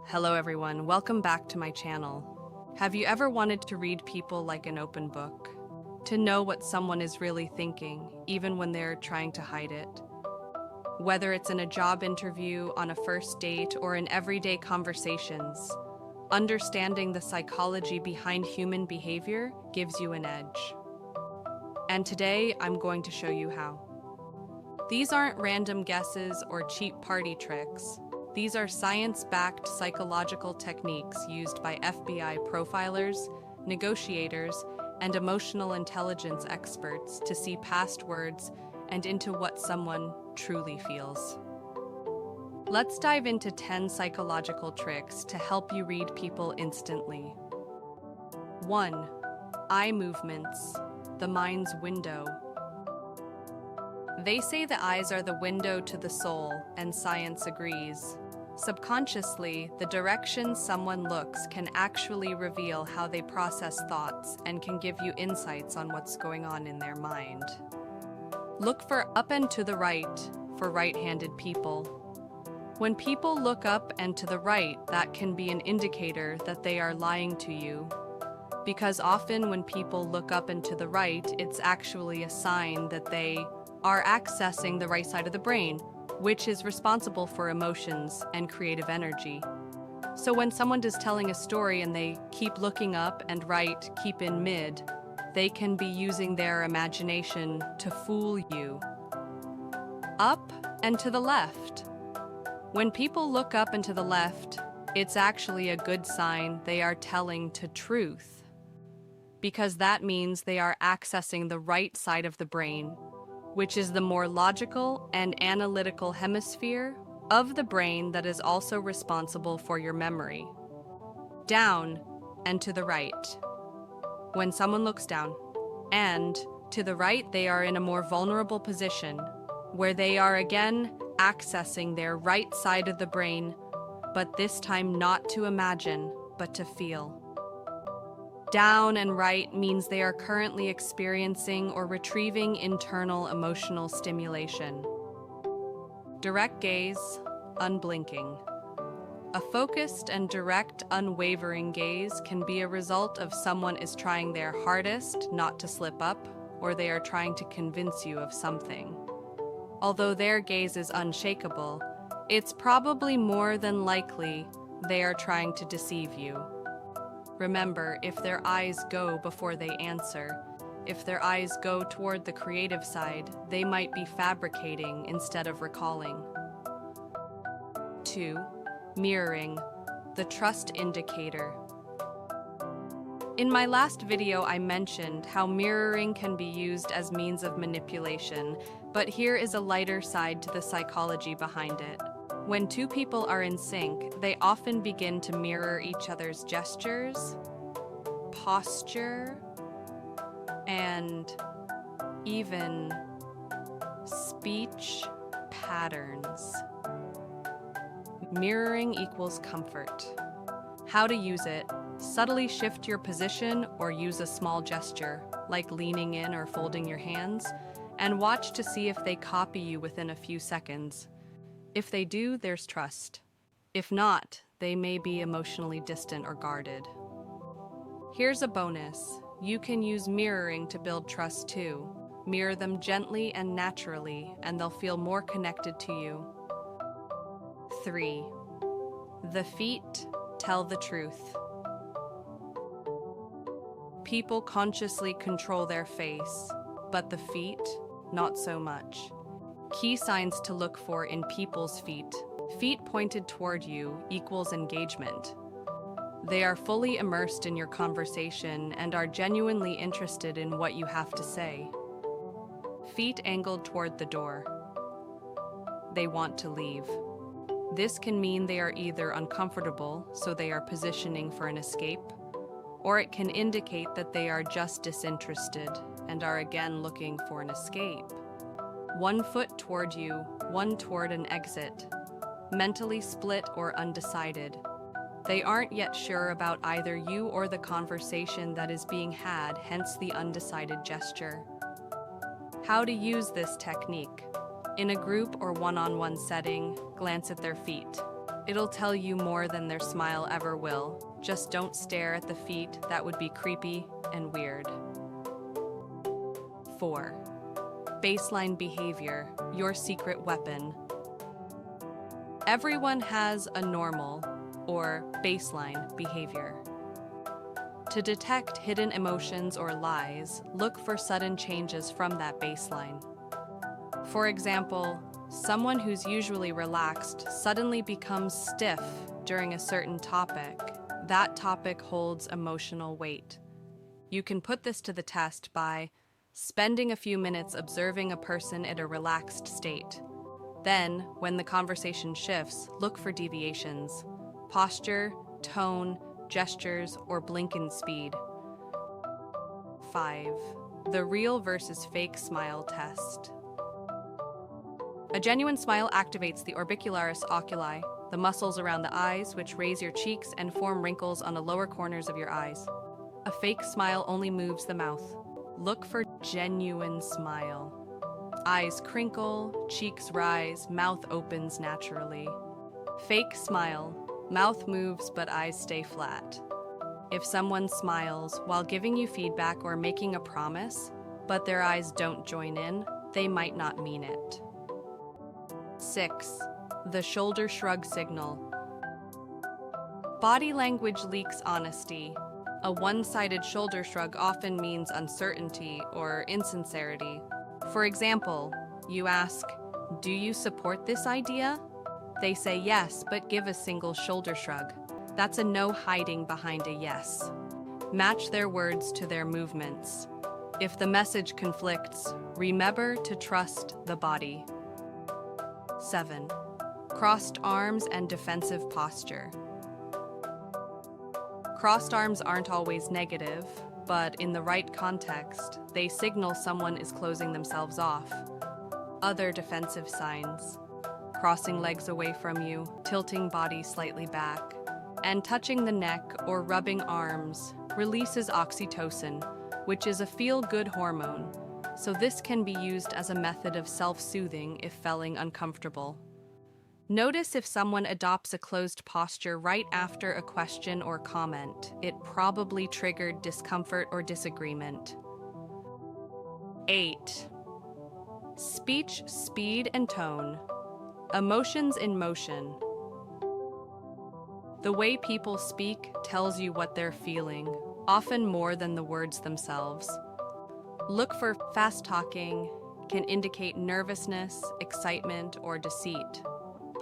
Hello everyone, welcome back to my channel. Have you ever wanted to read people like an open book? To know what someone is really thinking, even when they're trying to hide it? Whether it's in a job interview, on a first date, or in everyday conversations, understanding the psychology behind human behavior gives you an edge. And today, I'm going to show you how. These aren't random guesses or cheap party tricks. These are science-backed psychological techniques used by FBI profilers, negotiators, and emotional intelligence experts to see past words and into what someone truly feels. Let's dive into 10 psychological tricks to help you read people instantly. 1. Eye movements, the mind's window. They say the eyes are the window to the soul, and science agrees. Subconsciously, the direction someone looks can actually reveal how they process thoughts and can give you insights on what's going on in their mind. Look for up and to the right for right-handed people. When people look up and to the right, that can be an indicator that they are lying to you. Because often when people look up and to the right, it's actually a sign that they are accessing the right side of the brain, which is responsible for emotions and creative energy. So when someone is telling a story and they keep looking up and right, keep in mid, they can be using their imagination to fool you. Up and to the left. When people look up and to the left, it's actually a good sign they are telling to truth, because that means they are accessing the right side of the brain, which is the more logical and analytical hemisphere of the brain that is also responsible for your memory. Down and to the right. When someone looks down and to the right, they are in a more vulnerable position, where they are again accessing their right side of the brain, but this time not to imagine, but to feel. Down and right means they are currently experiencing or retrieving internal emotional stimulation. Direct gaze, unblinking. A focused and direct, unwavering gaze can be a result of someone is trying their hardest not to slip up, or they are trying to convince you of something. Although their gaze is unshakable, it's probably more than likely they are trying to deceive you. Remember, if their eyes go before they answer, if their eyes go toward the creative side, they might be fabricating instead of recalling. 2. Mirroring, the trust indicator. In my last video, I mentioned how mirroring can be used as means of manipulation, but here is a lighter side to the psychology behind it. When two people are in sync, they often begin to mirror each other's gestures, posture, and even speech patterns. Mirroring equals comfort. How to use it: subtly shift your position or use a small gesture, like leaning in or folding your hands, and watch to see if they copy you within a few seconds. If they do, there's trust. If not, they may be emotionally distant or guarded. Here's a bonus. You can use mirroring to build trust too. Mirror them gently and naturally, and they'll feel more connected to you. 3. The feet tell the truth. People consciously control their face, but the feet, not so much. Key signs to look for in people's feet. Feet pointed toward you equals engagement. They are fully immersed in your conversation and are genuinely interested in what you have to say. Feet angled toward the door. They want to leave. This can mean they are either uncomfortable, so they are positioning for an escape, or it can indicate that they are just disinterested and are again looking for an escape. One foot toward you, one toward an exit. Mentally split or undecided. They aren't yet sure about either you or the conversation that is being had, hence the undecided gesture. How to use this technique. In a group or one-on-one setting, glance at their feet. It'll tell you more than their smile ever will. Just don't stare at the feet, that would be creepy and weird. 4. Baseline behavior, your secret weapon. Everyone has a normal or baseline behavior. To detect hidden emotions or lies, look for sudden changes from that baseline. For example, someone who's usually relaxed suddenly becomes stiff during a certain topic. That topic holds emotional weight. You can put this to the test by spending a few minutes observing a person in a relaxed state. Then, when the conversation shifts, look for deviations: posture, tone, gestures, or blink in speed. 5. The real versus fake smile test. A genuine smile activates the orbicularis oculi, the muscles around the eyes, which raise your cheeks and form wrinkles on the lower corners of your eyes. A fake smile only moves the mouth. Look for genuine smile. Eyes crinkle, cheeks rise, mouth opens naturally. Fake smile. Mouth moves but eyes stay flat. If someone smiles while giving you feedback or making a promise, but their eyes don't join in, they might not mean it. 6. The shoulder shrug signal. Body language leaks honesty. A one-sided shoulder shrug often means uncertainty or insincerity. For example, you ask, "Do you support this idea?" They say yes, but give a single shoulder shrug. That's a no hiding behind a yes. Match their words to their movements. If the message conflicts, remember to trust the body. 7. Crossed arms and defensive posture. Crossed arms aren't always negative, but in the right context, they signal someone is closing themselves off. Other defensive signs: crossing legs away from you, tilting body slightly back, and touching the neck or rubbing arms releases oxytocin, which is a feel-good hormone, so this can be used as a method of self-soothing if feeling uncomfortable. Notice if someone adopts a closed posture right after a question or comment. It probably triggered discomfort or disagreement. 8. Speech, speed, and tone. Emotions in motion. The way people speak tells you what they're feeling, often more than the words themselves. Look for fast talking, can indicate nervousness, excitement, or deceit.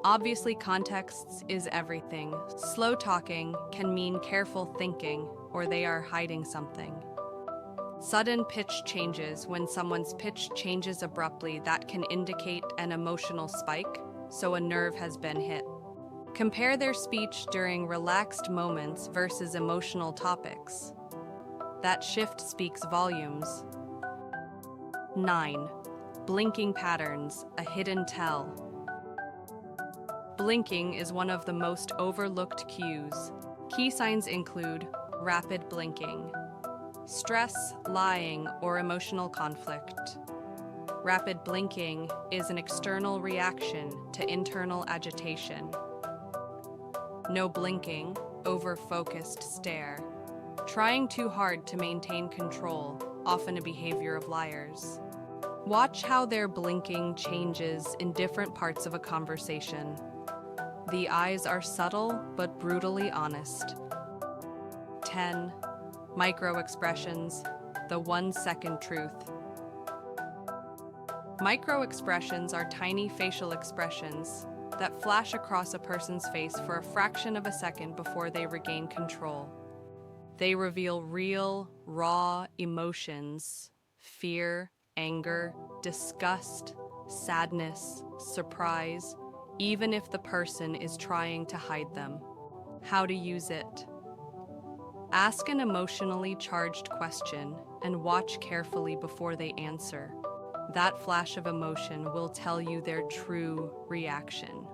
Obviously, context is everything. Slow talking can mean careful thinking, or they are hiding something. Sudden pitch changes. When someone's pitch changes abruptly, that can indicate an emotional spike, so a nerve has been hit. Compare their speech during relaxed moments versus emotional topics. That shift speaks volumes. 9. Blinking patterns, a hidden tell. Blinking is one of the most overlooked cues. Key signs include rapid blinking, stress, lying, or emotional conflict. Rapid blinking is an external reaction to internal agitation. No blinking, over-focused stare. Trying too hard to maintain control, often a behavior of liars. Watch how their blinking changes in different parts of a conversation. The eyes are subtle but brutally honest. 10. Microexpressions, the 1-second truth. Microexpressions are tiny facial expressions that flash across a person's face for a fraction of a second before they regain control. They reveal real, raw emotions: fear, anger, disgust, sadness, surprise, even if the person is trying to hide them. How to use it. Ask an emotionally charged question and watch carefully before they answer. That flash of emotion will tell you their true reaction.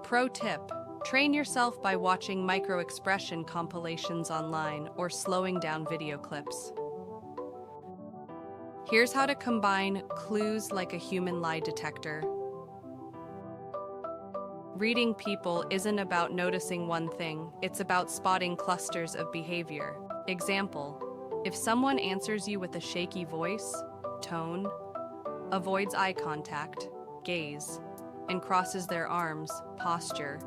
Pro tip: train yourself by watching microexpression compilations online or slowing down video clips. Here's how to combine clues like a human lie detector. Reading people isn't about noticing one thing, it's about spotting clusters of behavior. Example, if someone answers you with a shaky voice, tone, avoids eye contact, gaze, and crosses their arms, posture,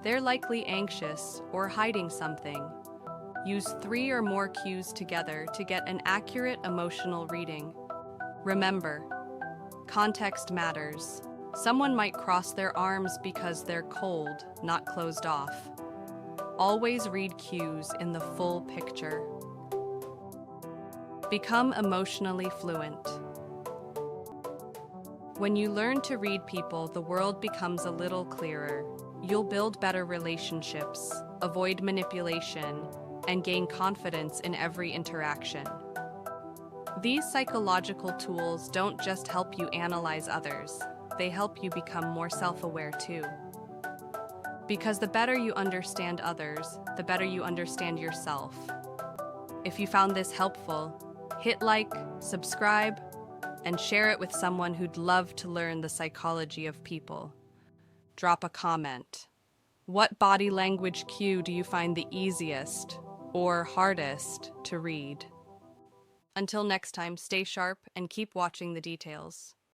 they're likely anxious or hiding something. Use 3 or more cues together to get an accurate emotional reading. Remember, context matters. Someone might cross their arms because they're cold, not closed off. Always read cues in the full picture. Become emotionally fluent. When you learn to read people, the world becomes a little clearer. You'll build better relationships, avoid manipulation, and gain confidence in every interaction. These psychological tools don't just help you analyze others, they help you become more self-aware too. Because the better you understand others, the better you understand yourself. If you found this helpful, hit like, subscribe, and share it with someone who'd love to learn the psychology of people. Drop a comment. What body language cue do you find the easiest or hardest to read? Until next time, stay sharp and keep watching the details.